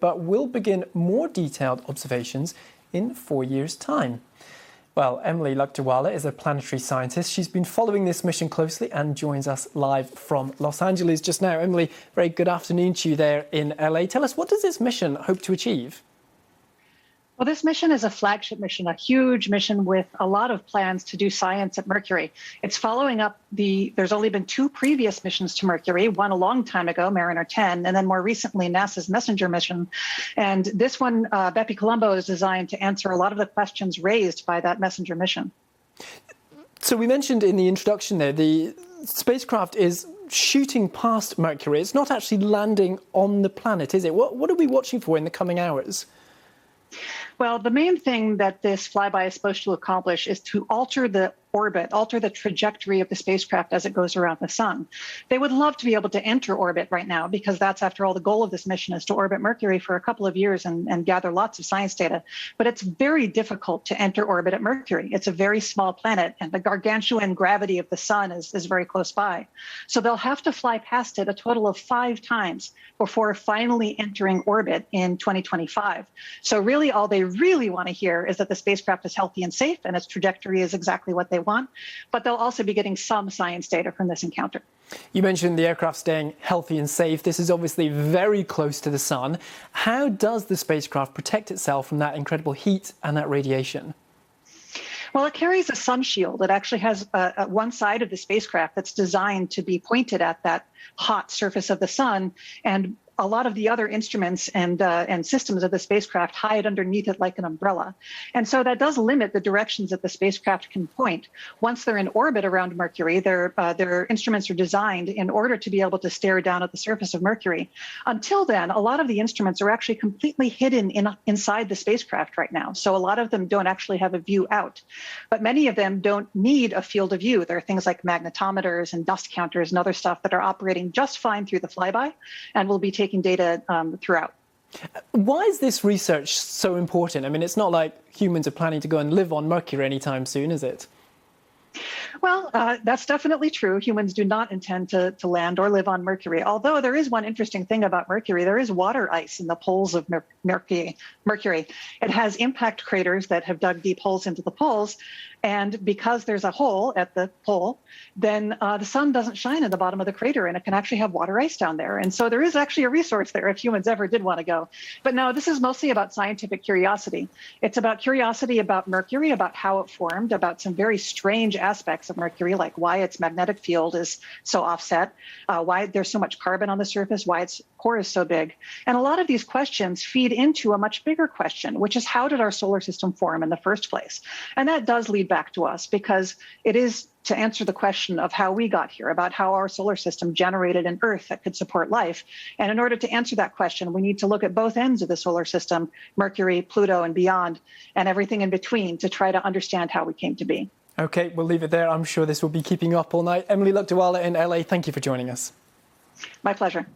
but will begin more detailed observations in 4 years' time. Well, Emily Lakdawalla is a planetary scientist. She's been following this mission closely and joins us live from Los Angeles just now. Emily, very good afternoon to you there in LA. Tell us, what does this mission hope to achieve? Well, this mission is a flagship mission, a huge mission with a lot of plans to do science at Mercury. It's following up there's only been 2 previous missions to Mercury, one a long time ago, Mariner 10, and then more recently NASA's Messenger mission. And this one, BepiColombo, is designed to answer a lot of the questions raised by that Messenger mission. So we mentioned in the introduction there, the spacecraft is shooting past Mercury. It's not actually landing on the planet, is it? What are we watching for in the coming hours? Well, the main thing that this flyby is supposed to accomplish is to alter the orbit, alter the trajectory of the spacecraft as it goes around the sun. They would love to be able to enter orbit right now because that's, after all, the goal of this mission is to orbit Mercury for a couple of years and gather lots of science data. But it's very difficult to enter orbit at Mercury. It's a very small planet and the gargantuan gravity of the sun is very close by. So they'll have to fly past it a total of 5 times before finally entering orbit in 2025. So really all they really want to hear is that the spacecraft is healthy and safe and its trajectory is exactly what they want, but they'll also be getting some science data from this encounter. You mentioned the aircraft staying healthy and safe. This is obviously very close to the sun. How does the spacecraft protect itself from that incredible heat and that radiation? Well, it carries a sun shield. It actually has one side of the spacecraft that's designed to be pointed at that hot surface of the sun, and a lot of the other instruments and systems of the spacecraft hide underneath it like an umbrella. And so that does limit the directions that the spacecraft can point. Once they're in orbit around Mercury, their instruments are designed in order to be able to stare down at the surface of Mercury. Until then, a lot of the instruments are actually completely hidden inside the spacecraft right now. So a lot of them don't actually have a view out. But many of them don't need a field of view. There are things like magnetometers and dust counters and other stuff that are operating just fine through the flyby and will be taking data throughout. Why is this research so important? I mean, it's not like humans are planning to go and live on Mercury anytime soon, is it? Well, that's definitely true. Humans do not intend to land or live on Mercury, although there is one interesting thing about Mercury. There is water ice in the poles of Mercury. It has impact craters that have dug deep holes into the poles, and because there's a hole at the pole, then the sun doesn't shine in the bottom of the crater, and it can actually have water ice down there. And so there is actually a resource there if humans ever did want to go. But no, this is mostly about scientific curiosity. It's about curiosity about Mercury, about how it formed, about some very strange aspects of Mercury, like why its magnetic field is so offset, why there's so much carbon on the surface, why its core is so big. And a lot of these questions feed into a much bigger question, which is how did our solar system form in the first place? And that does lead back to us because it is to answer the question of how we got here, about how our solar system generated an Earth that could support life. And in order to answer that question, we need to look at both ends of the solar system, Mercury, Pluto, and beyond, and everything in between to try to understand how we came to be. OK, we'll leave it there. I'm sure this will be keeping you up all night. Emily Lakdawalla in LA, thank you for joining us. My pleasure.